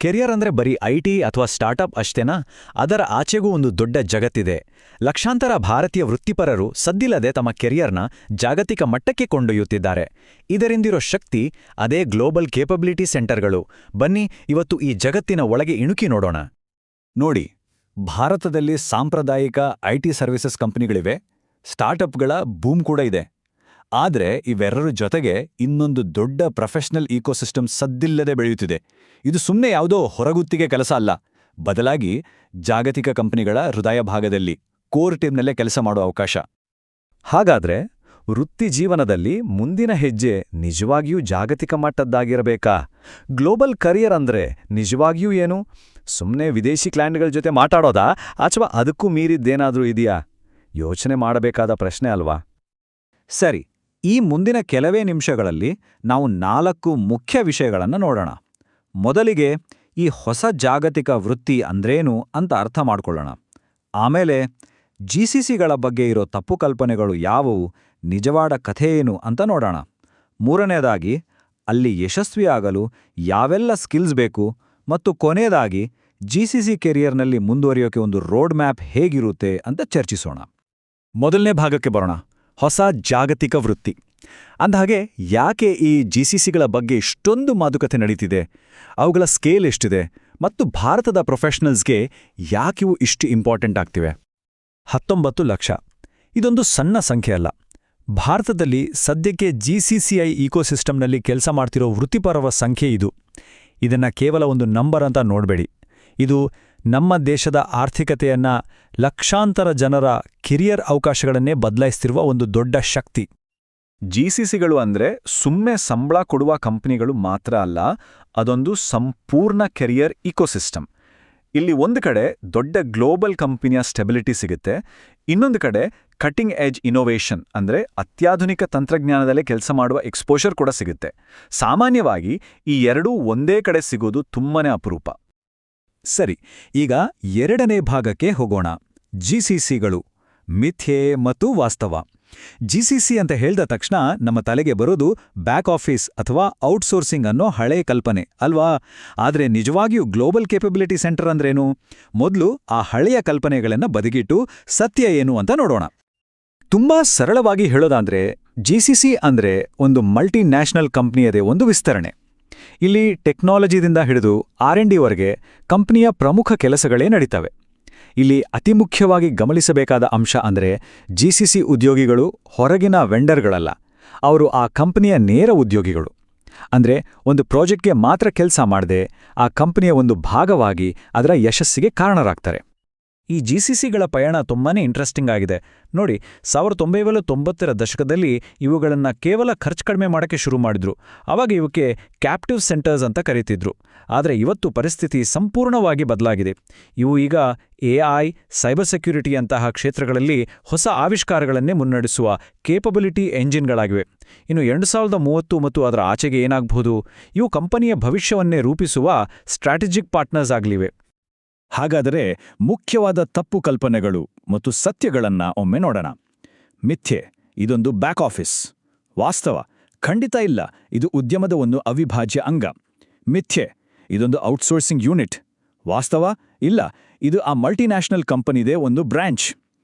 Career ಅಂದ್ರೆ ಬರೀ IT ಅಥವಾ ಸ್ಟಾರ್ಟಪ್ ಅಷ್ಟೇನಾ? ಅದರ ಆಚೆಗೂ ಒಂದು ದೊಡ್ಡ ಜಗತ್ತಿದೆ. ಲಕ್ಷಾಂತರ ಭಾರತೀಯ ವೃತ್ತಿಪರರು ಸದ್ದಿಲ್ಲದೆ ತಮ್ಮ ಕೆರಿಯರ್ನ ಜಾಗತಿಕ ಮಟ್ಟಕ್ಕೆ ಕೊಂಡೊಯ್ಯುತ್ತಿದ್ದಾರೆ. ಇದರಿಂದಿರೋ ಶಕ್ತಿ ಅದೇ ಗ್ಲೋಬಲ್ ಕೇಪಬಿಲಿಟಿ ಸೆಂಟರ್ಗಳು. ಬನ್ನಿ ಇವತ್ತು ಈ ಜಗತ್ತಿನ ಒಳಗೆ ಇಣುಕಿ ನೋಡೋಣ. ನೋಡಿ, ಭಾರತದಲ್ಲಿ ಸಾಂಪ್ರದಾಯಿಕ ಐಟಿ ಸರ್ವಿಸಸ್ ಕಂಪನಿಗಳಿವೆ, ಸ್ಟಾರ್ಟಪ್ಗಳ ಬೂಮ್ ಕೂಡ ಇದೆ. ಆದರೆ ಇವೆರಡರ ಜೊತೆಗೆ ಇನ್ನೊಂದು ದೊಡ್ಡ ಪ್ರೊಫೆಷನಲ್ ಈಕೋಸಿಸ್ಟಮ್ ಸದ್ದಿಲ್ಲದೆ ಬೆಳೆಯುತ್ತಿದೆ. ಇದು ಸುಮ್ಮನೆ ಯಾವುದೋ ಹೊರಗುತ್ತಿಗೆ ಕೆಲಸ ಅಲ್ಲ, ಬದಲಾಗಿ ಜಾಗತಿಕ ಕಂಪನಿಗಳ ಹೃದಯ ಭಾಗದಲ್ಲಿ ಕೋರ್ ಟೀಮ್ನಲ್ಲೇ ಕೆಲಸ ಮಾಡುವ ಅವಕಾಶ. ಹಾಗಾದ್ರೆ ವೃತ್ತಿ ಜೀವನದಲ್ಲಿ ಮುಂದಿನ ಹೆಜ್ಜೆ ನಿಜವಾಗಿಯೂ ಜಾಗತಿಕ ಮಟ್ಟದ್ದಾಗಿರಬೇಕಾ? ಗ್ಲೋಬಲ್ ಕರಿಯರ್ ಅಂದ್ರೆ ನಿಜವಾಗಿಯೂ ಏನು? ಸುಮ್ಮನೆ ವಿದೇಶಿ ಕ್ಲೈಂಟ್ಗಳ ಜೊತೆ ಮಾತಾಡೋದಾ ಅಥವಾ ಅದಕ್ಕೂ ಮೀರಿದ್ದೇನಾದ್ರೂ ಇದೆಯಾ? ಯೋಚನೆ ಮಾಡಬೇಕಾದ ಪ್ರಶ್ನೆ ಅಲ್ವಾ? ಸರಿ, ಈ ಮುಂದಿನ ಕೆಲವೇ ನಿಮಿಷಗಳಲ್ಲಿ ನಾವು 4 ಮುಖ್ಯ ವಿಷಯಗಳನ್ನು ನೋಡೋಣ. ಮೊದಲಿಗೆ ಈ ಹೊಸ ಜಾಗತಿಕ ವೃತ್ತಿ ಅಂದ್ರೇನು ಅಂತ ಅರ್ಥ ಮಾಡ್ಕೊಳ್ಳೋಣ. ಆಮೇಲೆ ಜಿಸಿಸಿಗಳ ಬಗ್ಗೆ ಇರೋ ತಪ್ಪು ಕಲ್ಪನೆಗಳು ಯಾವುವು, ನಿಜವಾದ ಕಥೆಯೇನು ಅಂತ ನೋಡೋಣ. ಮೂರನೇದಾಗಿ ಅಲ್ಲಿ ಯಶಸ್ವಿಯಾಗಲು ಯಾವೆಲ್ಲ ಸ್ಕಿಲ್ಸ್ ಬೇಕು, ಮತ್ತು ಕೊನೆಯದಾಗಿ ಜಿಸಿಸಿ ಕೆರಿಯರ್ನಲ್ಲಿ ಮುಂದುವರಿಯೋಕೆ ಒಂದು ರೋಡ್ ಮ್ಯಾಪ್ ಹೇಗಿರುತ್ತೆ ಅಂತ ಚರ್ಚಿಸೋಣ. ಮೊದಲನೇ ಭಾಗಕ್ಕೆ ಬರೋಣ, ಹೊಸ ಜಾಗತಿಕ ವೃತ್ತಿ. ಅಂದಹಾಗೆ ಯಾಕೆ ಈ ಜಿಸಿಸಿಗಳ ಬಗ್ಗೆ ಇಷ್ಟೊಂದು ಮಾತುಕತೆ ನಡೀತಿದೆ? ಅವುಗಳ ಸ್ಕೇಲ್ ಎಷ್ಟಿದೆ ಮತ್ತು ಭಾರತದ ಪ್ರೊಫೆಷನಲ್ಸ್ಗೆ ಯಾಕಿವು ಇಷ್ಟು ಇಂಪಾರ್ಟೆಂಟ್ ಆಗ್ತಿವೆ? 19 ಲಕ್ಷ ಇದೊಂದು ಸಣ್ಣ ಸಂಖ್ಯೆ ಅಲ್ಲ. ಭಾರತದಲ್ಲಿ ಸದ್ಯಕ್ಕೆ ಜಿಸಿಸಿಐ ಈಕೋಸಿಸ್ಟಮ್ನಲ್ಲಿ ಕೆಲಸ ಮಾಡ್ತಿರೋ ವೃತ್ತಿಪರರ ಸಂಖ್ಯೆ ಇದು. ಇದನ್ನ ಕೇವಲ ಒಂದು ನಂಬರ್ ಅಂತ ನೋಡಬೇಡಿ. ಇದು ನಮ್ಮ ದೇಶದ ಆರ್ಥಿಕತೆಯನ್ನ, ಲಕ್ಷಾಂತರ ಜನರ ಕೆರಿಯರ್ ಅವಕಾಶಗಳನ್ನೇ ಬದಲಾಯಿಸ್ತಿರುವ ಒಂದು ದೊಡ್ಡ ಶಕ್ತಿ. ಜಿಸಿಸಿಗಳು ಅಂದ್ರೆ ಸುಮ್ಮನೆ ಸಂಬಳ ಕೊಡುವ ಕಂಪನಿಗಳು ಮಾತ್ರ ಅಲ್ಲ, ಅದೊಂದು ಸಂಪೂರ್ಣ ಕೆರಿಯರ್ ಇಕೋಸಿಸ್ಟಮ್. ಇಲ್ಲಿ ಒಂದು ಕಡೆ ದೊಡ್ಡ ಗ್ಲೋಬಲ್ ಕಂಪನಿಯ ಸ್ಟೆಬಿಲಿಟಿ ಸಿಗುತ್ತೆ, ಇನ್ನೊಂದು ಕಡೆ ಕಟಿಂಗ್ ಎಜ್ ಇನೋವೇಷನ್ ಅಂದ್ರೆ ಅತ್ಯಾಧುನಿಕ ತಂತ್ರಜ್ಞಾನದಲ್ಲೇ ಕೆಲಸ ಮಾಡುವ ಎಕ್ಸ್ಪೋಷರ್ ಕೂಡ ಸಿಗುತ್ತೆ. ಸಾಮಾನ್ಯವಾಗಿ ಈ ಎರಡೂ ಒಂದೇ ಕಡೆ ಸಿಗೋದು ತುಂಬಾನೇ ಅಪರೂಪ. ಸರಿ, ಈಗ ಎರಡನೇ ಭಾಗಕ್ಕೆ ಹೋಗೋಣ. ಜಿಸಿಸಿಗಳು, ಮಿಥ್ಯೆ ಮತ್ತು ವಾಸ್ತವ. ಜಿಸಿಸಿ ಅಂತ ಹೇಳಿದ ತಕ್ಷಣ ನಮ್ಮ ತಲೆಗೆ ಬರೋದು ಬ್ಯಾಕ್ ಆಫೀಸ್ ಅಥವಾ ಔಟ್ಸೋರ್ಸಿಂಗ್ ಅನ್ನೋ ಹಳೇ ಕಲ್ಪನೆ ಅಲ್ವಾ? ಆದರೆ ನಿಜವಾಗಿಯೂ ಗ್ಲೋಬಲ್ ಕೇಪಬಿಲಿಟಿ ಸೆಂಟರ್ ಅಂದ್ರೇನು? ಮೊದಲು ಆ ಹಳೆಯ ಕಲ್ಪನೆಗಳನ್ನು ಬದಿಗಿಟ್ಟು ಸತ್ಯ ಏನು ಅಂತ ನೋಡೋಣ. ತುಂಬಾ ಸರಳವಾಗಿ ಹೇಳೋದಾದ್ರೆ ಜಿಸಿಸಿ ಅಂದ್ರೆ ಒಂದು ಮಲ್ಟಿ ನ್ಯಾಷನಲ್ ಕಂಪ್ನಿಯದೇ ಒಂದು ವಿಸ್ತರಣೆ. ಇಲ್ಲಿ ಟೆಕ್ನಾಲಜಿದಿಂದ ಹಿಡಿದು R&Dವರೆಗೆ ಕಂಪನಿಯ ಪ್ರಮುಖ ಕೆಲಸಗಳೇ ನಡೀತವೆ. ಇಲ್ಲಿ ಅತಿ ಮುಖ್ಯವಾಗಿ ಗಮನಿಸಬೇಕಾದ ಅಂಶ ಅಂದ್ರೆ ಜಿಸಿಸಿ ಉದ್ಯೋಗಿಗಳು ಹೊರಗಿನ ವೆಂಡರ್ಗಳಲ್ಲ, ಅವರು ಆ ಕಂಪನಿಯ ನೇರ ಉದ್ಯೋಗಿಗಳು. ಅಂದ್ರೆ ಒಂದು ಪ್ರಾಜೆಕ್ಟ್ಗೆ ಮಾತ್ರ ಕೆಲಸ ಮಾಡದೆ ಆ ಕಂಪನಿಯ ಒಂದು ಭಾಗವಾಗಿ ಅದರ ಯಶಸ್ಸಿಗೆ ಕಾರಣರಾಗ್ತಾರೆ. ಈ ಜಿಸಿಸಿಗಳ ಪಯಣ ತುಂಬಾನೇ ಇಂಟ್ರೆಸ್ಟಿಂಗ್ ಆಗಿದೆ. ನೋಡಿ, 1990ರ ದಶಕದಲ್ಲಿ ಇವುಗಳನ್ನು ಕೇವಲ ಖರ್ಚು ಕಡಿಮೆ ಮಾಡೋಕ್ಕೆ ಶುರು ಮಾಡಿದ್ರು. ಆವಾಗ ಇವಕ್ಕೆ ಕ್ಯಾಪ್ಟಿವ್ ಸೆಂಟರ್ಸ್ ಅಂತ ಕರೀತಿದ್ರು. ಆದರೆ ಇವತ್ತು ಪರಿಸ್ಥಿತಿ ಸಂಪೂರ್ಣವಾಗಿ ಬದಲಾಗಿದೆ. ಇವು ಈಗ AI, ಸೈಬರ್ ಸೆಕ್ಯುರಿಟಿಯಂತಹ ಕ್ಷೇತ್ರಗಳಲ್ಲಿ ಹೊಸ ಆವಿಷ್ಕಾರಗಳನ್ನೇ ಮುನ್ನಡೆಸುವ ಕೇಪಬಿಲಿಟಿ ಎಂಜಿನ್ಗಳಾಗಿವೆ. ಇನ್ನು 2030 ಮತ್ತು ಅದರ ಆಚೆಗೆ ಏನಾಗಬಹುದು? ಇವು ಕಂಪನಿಯ ಭವಿಷ್ಯವನ್ನೇ ರೂಪಿಸುವ ಸ್ಟ್ರಾಟಜಿಕ್ ಪಾರ್ಟ್ನರ್ಸ್ ಆಗಲಿವೆ. ಹಾಗಾದರೆ ಮುಖ್ಯವಾದ ತಪ್ಪು ಕಲ್ಪನೆಗಳು ಮತ್ತು ಸತ್ಯಗಳನ್ನ ಒಮ್ಮೆ ನೋಡೋಣ. ಮಿಥ್ಯೆ, ಇದೊಂದು ಬ್ಯಾಕ್ ಆಫೀಸ್. ವಾಸ್ತವ, ಖಂಡಿತ ಇಲ್ಲ, ಇದು ಉದ್ಯಮದ ಒಂದು ಅವಿಭಾಜ್ಯ ಅಂಗ. ಮಿಥ್ಯೆ, ಇದೊಂದು ಔಟ್ಸೋರ್ಸಿಂಗ್ ಯೂನಿಟ್. ವಾಸ್ತವ, ಇಲ್ಲ, ಇದು ಆ ಮಲ್ಟಿನ್ಯಾಷನಲ್ ಕಂಪನಿದೇ ಒಂದು ಬ್ರಾಂಚ್.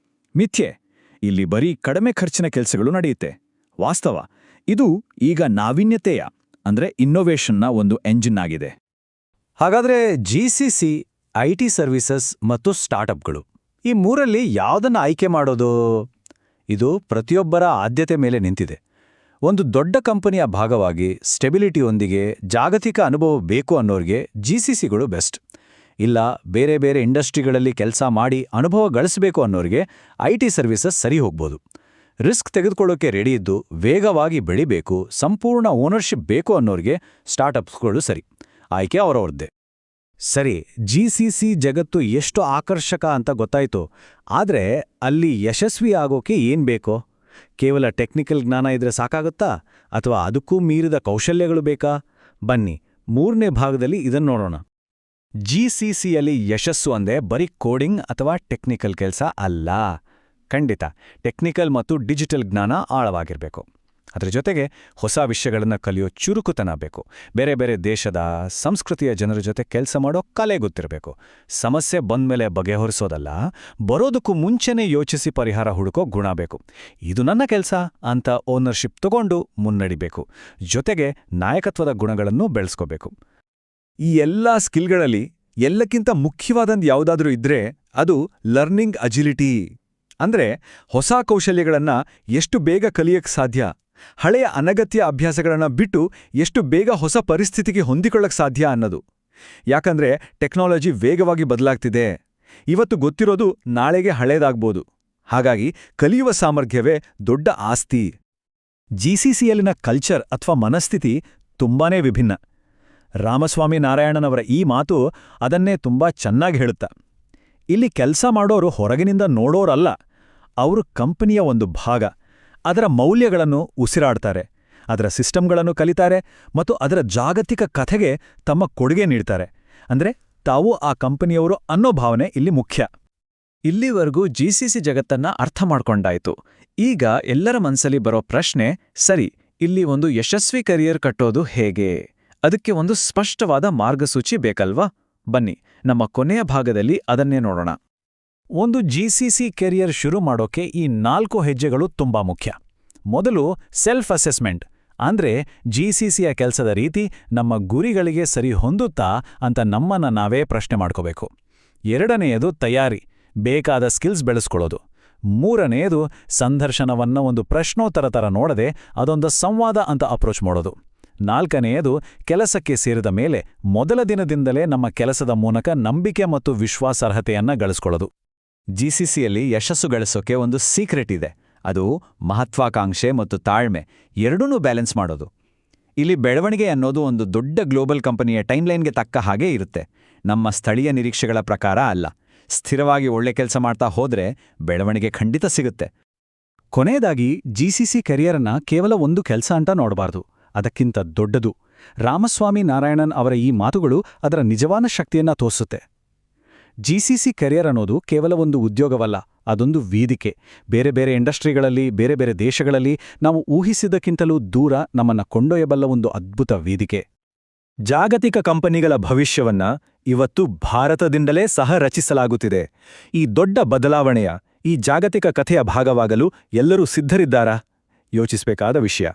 ಮಿಥ್ಯೆ, ಇಲ್ಲಿ ಬರೀ ಕಡಿಮೆ ಖರ್ಚಿನ ಕೆಲಸಗಳು ನಡೆಯುತ್ತೆ. ವಾಸ್ತವ, ಇದು ಈಗ ನಾವೀನ್ಯತೆಯ ಅಂದ್ರೆ ಇನ್ನೋವೇಷನ್ನ ಒಂದು ಎಂಜಿನ್ ಆಗಿದೆ. ಹಾಗಾದ್ರೆ ಜಿಸಿಸಿ, ಐಟಿ ಸರ್ವಿಸಸ್ ಮತ್ತು ಸ್ಟಾರ್ಟಪ್ಗಳು, ಈ ಮೂರಲ್ಲಿ ಯಾವುದನ್ನು ಆಯ್ಕೆ ಮಾಡೋದು? ಇದು ಪ್ರತಿಯೊಬ್ಬರ ಆದ್ಯತೆ ಮೇಲೆ ನಿಂತಿದೆ. ಒಂದು ದೊಡ್ಡ ಕಂಪನಿಯ ಭಾಗವಾಗಿ ಸ್ಟೆಬಿಲಿಟಿಯೊಂದಿಗೆ ಜಾಗತಿಕ ಅನುಭವ ಬೇಕು ಅನ್ನೋರಿಗೆ ಜಿಸಿಸಿಗಳು ಬೆಸ್ಟ್. ಇಲ್ಲ, ಬೇರೆ ಬೇರೆ ಇಂಡಸ್ಟ್ರಿಗಳಲ್ಲಿ ಕೆಲಸ ಮಾಡಿ ಅನುಭವ ಗಳಿಸಬೇಕು ಅನ್ನೋರಿಗೆ ಐಟಿ ಸರ್ವಿಸಸ್ ಸರಿ ಹೋಗ್ಬೋದು. ರಿಸ್ಕ್ ತೆಗೆದುಕೊಳ್ಳೋಕೆ ರೆಡಿ ಇದ್ದು ವೇಗವಾಗಿ ಬೆಳಿಬೇಕು, ಸಂಪೂರ್ಣ ಓನರ್ಶಿಪ್ ಬೇಕು ಅನ್ನೋರಿಗೆ ಸ್ಟಾರ್ಟಪ್ಸ್ಗಳು ಸರಿ. ಆಯ್ಕೆ ಅವರವ್ರದ್ದೇ. ಸರಿ, ಜಿಸಿಸಿ ಜಗತ್ತು ಎಷ್ಟು ಆಕರ್ಷಕ ಅಂತ ಗೊತ್ತಾಯ್ತು. ಆದರೆ ಅಲ್ಲಿ ಯಶಸ್ವಿ ಆಗೋಕೆ ಏನ್ ಬೇಕೋ? ಕೇವಲ ಟೆಕ್ನಿಕಲ್ ಜ್ಞಾನ ಇದ್ರೆ ಸಾಕಾಗುತ್ತಾ ಅಥವಾ ಅದಕ್ಕೂ ಮೀರಿದ ಕೌಶಲ್ಯಗಳು ಬೇಕಾ? ಬನ್ನಿ ಮೂರನೇ ಭಾಗದಲ್ಲಿ ಇದನ್ನು ನೋಡೋಣ. ಜಿಸಿಸಿಯಲ್ಲಿ ಯಶಸ್ಸು ಅಂದ್ರೆ ಬರೀ ಕೋಡಿಂಗ್ ಅಥವಾ ಟೆಕ್ನಿಕಲ್ ಕೆಲಸ ಅಲ್ಲ. ಖಂಡಿತ ಟೆಕ್ನಿಕಲ್ ಮತ್ತು ಡಿಜಿಟಲ್ ಜ್ಞಾನ ಆಳವಾಗಿರಬೇಕು. ಅದರ ಜೊತೆಗೆ ಹೊಸ ವಿಷಯಗಳನ್ನು ಕಲಿಯೋ ಚುರುಕುತನ ಬೇಕು. ಬೇರೆ ಬೇರೆ ದೇಶದ ಸಂಸ್ಕೃತಿಯ ಜನರ ಜೊತೆ ಕೆಲಸ ಮಾಡೋ ಕಲೆ ಗೊತ್ತಿರಬೇಕು. ಸಮಸ್ಯೆ ಬಂದ್ಮೇಲೆ ಬಗೆಹರಿಸೋದಲ್ಲ, ಬರೋದಕ್ಕೂ ಮುಂಚೆನೇ ಯೋಚಿಸಿ ಪರಿಹಾರ ಹುಡುಕೋ ಗುಣ ಬೇಕು. ಇದು ನನ್ನ ಕೆಲಸ ಅಂತ ಓನರ್ಶಿಪ್ ತಗೊಂಡು ಮುನ್ನಡಿಬೇಕು. ಜೊತೆಗೆ ನಾಯಕತ್ವದ ಗುಣಗಳನ್ನು ಬೆಳೆಸ್ಕೋಬೇಕು. ಈ ಎಲ್ಲ ಸ್ಕಿಲ್ಗಳಲ್ಲಿ ಎಲ್ಲಕ್ಕಿಂತ ಮುಖ್ಯವಾದಂದು ಯಾವುದಾದ್ರೂ ಇದ್ರೆ ಅದು ಲರ್ನಿಂಗ್ ಅಜಿಲಿಟಿ. ಅಂದ್ರೆ ಹೊಸ ಕೌಶಲ್ಯಗಳನ್ನು ಎಷ್ಟು ಬೇಗ ಕಲಿಯಕ್ಕೆ ಸಾಧ್ಯ, ಹಳೆಯ ಅನಗತ್ಯ ಅಭ್ಯಾಸಗಳನ್ನು ಬಿಟ್ಟು ಎಷ್ಟು ಬೇಗ ಹೊಸ ಪರಿಸ್ಥಿತಿಗೆ ಹೊಂದಿಕೊಳ್ಳಕ್ಕೆ ಸಾಧ್ಯ ಅನ್ನೋದು. ಯಾಕಂದ್ರೆ ಟೆಕ್ನಾಲಜಿ ವೇಗವಾಗಿ ಬದಲಾಗ್ತಿದೆ. ಇವತ್ತು ಗೊತ್ತಿರೋದು ನಾಳೆಗೆ ಹಳೇದಾಗ್ಬೋದು. ಹಾಗಾಗಿ ಕಲಿಯುವ ಸಾಮರ್ಥ್ಯವೇ ದೊಡ್ಡ ಆಸ್ತಿ. ಜಿಸಿಸಿಯಲ್ಲಿನ ಕಲ್ಚರ್ ಅಥವಾ ಮನಸ್ಥಿತಿ ತುಂಬಾನೇ ವಿಭಿನ್ನ. ರಾಮಸ್ವಾಮಿ ನಾರಾಯಣನವರ ಈ ಮಾತು ಅದನ್ನೇ ತುಂಬಾ ಚೆನ್ನಾಗಿ ಹೇಳುತ್ತಾ. ಇಲ್ಲಿ ಕೆಲಸ ಮಾಡೋರು ಹೊರಗಿನಿಂದ ನೋಡೋರಲ್ಲ, ಅವರು ಕಂಪನಿಯ ಒಂದು ಭಾಗ. ಅದರ ಮೌಲ್ಯಗಳನ್ನು ಉಸಿರಾಡ್ತಾರೆ, ಅದರ ಸಿಸ್ಟಮ್ಗಳನ್ನು ಕಲಿತಾರೆ ಮತ್ತು ಅದರ ಜಾಗತಿಕ ಕಥೆಗೆ ತಮ್ಮ ಕೊಡುಗೆ ನೀಡ್ತಾರೆ. ಅಂದ್ರೆ ತಾವು ಆ ಕಂಪನಿಯವರು ಅನ್ನೋ ಭಾವನೆ ಇಲ್ಲಿ ಮುಖ್ಯ. ಇಲ್ಲಿವರೆಗೂ ಜಿಸಿಸಿ ಜಗತ್ತನ್ನ ಅರ್ಥ ಮಾಡ್ಕೊಂಡಾಯ್ತು. ಈಗ ಎಲ್ಲರ ಮನಸ್ಸಲ್ಲಿ ಬರೋ ಪ್ರಶ್ನೆ, ಸರಿ, ಇಲ್ಲಿ ಒಂದು ಯಶಸ್ವಿ ಕರಿಯರ್ ಕಟ್ಟೋದು ಹೇಗೆ? ಅದಕ್ಕೆ ಒಂದು ಸ್ಪಷ್ಟವಾದ ಮಾರ್ಗಸೂಚಿ ಬೇಕಲ್ವಾ? ಬನ್ನಿ, ನಮ್ಮ ಕೊನೆಯ ಭಾಗದಲ್ಲಿ ಅದನ್ನೇ ನೋಡೋಣ. ಒಂದು ಜಿಸಿಸಿ ಕೆರಿಯರ್ ಶುರು ಮಾಡೋಕೆ ಈ 4 ಹೆಜ್ಜೆಗಳು ತುಂಬಾ ಮುಖ್ಯ. ಮೊದಲು ಸೆಲ್ಫ್ ಅಸೆಸ್ಮೆಂಟ್. ಅಂದ್ರೆ ಜಿಸಿಸಿಯ ಕೆಲಸದ ರೀತಿ ನಮ್ಮ ಗುರಿಗಳಿಗೆ ಸರಿ ಹೊಂದುತ್ತಾ ಅಂತ ನಮ್ಮನ್ನ ನಾವೇ ಪ್ರಶ್ನೆ ಮಾಡ್ಕೋಬೇಕು. ಎರಡನೆಯದು ತಯಾರಿ, ಬೇಕಾದ ಸ್ಕಿಲ್ಸ್ ಬೆಳೆಸ್ಕೊಳ್ಳೋದು. ಮೂರನೆಯದು ಸಂದರ್ಶನವನ್ನ ಒಂದು ಪ್ರಶ್ನೋತ್ತರ ಥರ ನೋಡದೆ ಅದೊಂದು ಸಂವಾದ ಅಂತ ಅಪ್ರೋಚ್ ಮಾಡೋದು. ನಾಲ್ಕನೆಯದು ಕೆಲಸಕ್ಕೆ ಸೇರಿದ ಮೇಲೆ ಮೊದಲ ದಿನದಿಂದಲೇ ನಮ್ಮ ಕೆಲಸದ ಮೂಲಕ ನಂಬಿಕೆ ಮತ್ತು ವಿಶ್ವಾಸಾರ್ಹತೆಯನ್ನ ಗಳಿಸ್ಕೊಳ್ಳೋದು. ಜಿಸಿಸಿಯಲ್ಲಿ ಯಶಸ್ಸು ಗಳಿಸೋಕೆ ಒಂದು ಸೀಕ್ರೆಟ್ ಇದೆ. ಅದು ಮಹತ್ವಾಕಾಂಕ್ಷೆ ಮತ್ತು ತಾಳ್ಮೆ ಎರಡನ್ನೂ ಬ್ಯಾಲೆನ್ಸ್ ಮಾಡೋದು. ಇಲ್ಲಿ ಬೆಳವಣಿಗೆ ಅನ್ನೋದು ಒಂದು ದೊಡ್ಡ ಗ್ಲೋಬಲ್ ಕಂಪನಿಯ ಟೈಮ್ಲೈನ್ಗೆ ತಕ್ಕ ಹಾಗೆ ಇರುತ್ತೆ. ನಮ್ಮ ಸ್ಥಳೀಯ ನಿರೀಕ್ಷೆಗಳ ಪ್ರಕಾರ ಅಲ್ಲ. ಸ್ಥಿರವಾಗಿ ಒಳ್ಳೆ ಕೆಲಸ ಮಾಡ್ತಾ ಹೋದ್ರೆ ಬೆಳವಣಿಗೆ ಖಂಡಿತ ಸಿಗುತ್ತೆ. ಕೊನೆಯದಾಗಿ ಜಿಸಿಸಿ ಕೆರಿಯರನ್ನ ಕೇವಲ ಒಂದು ಕೆಲಸ ಅಂತ ನೋಡಬಾರ್ದು, ಅದಕ್ಕಿಂತ ದೊಡ್ಡದು. ರಾಮಸ್ವಾಮಿ ನಾರಾಯಣನ್ ಅವರ ಈ ಮಾತುಗಳು ಅದರ ನಿಜವಾದ ಶಕ್ತಿಯನ್ನ ತೋರಿಸುತ್ತೆ. ಜಿಸಿಸಿ ಕೆರಿಯರ್ ಅನ್ನೋದು ಕೇವಲ ಒಂದು ಉದ್ಯೋಗವಲ್ಲ, ಅದೊಂದು ವೇದಿಕೆ. ಬೇರೆ ಬೇರೆ ಇಂಡಸ್ಟ್ರಿಗಳಲ್ಲಿ, ಬೇರೆ ಬೇರೆ ದೇಶಗಳಲ್ಲಿ ನಾವು ಊಹಿಸಿದ್ದಕ್ಕಿಂತಲೂ ದೂರ ನಮ್ಮನ್ನ ಕೊಂಡೊಯ್ಯಬಲ್ಲ ಒಂದು ಅದ್ಭುತ ವೇದಿಕೆ. ಜಾಗತಿಕ ಕಂಪನಿಗಳ ಭವಿಷ್ಯವನ್ನ ಇವತ್ತು ಭಾರತದಿಂದಲೇ ಸಹ ರಚಿಸಲಾಗುತ್ತಿದೆ. ಈ ದೊಡ್ಡ ಬದಲಾವಣೆಯ, ಈ ಜಾಗತಿಕ ಕಥೆಯ ಭಾಗವಾಗಲು ಎಲ್ಲರೂ ಸಿದ್ಧರಿದ್ದಾರಾ? ಯೋಚಿಸಬೇಕಾದ ವಿಷಯ.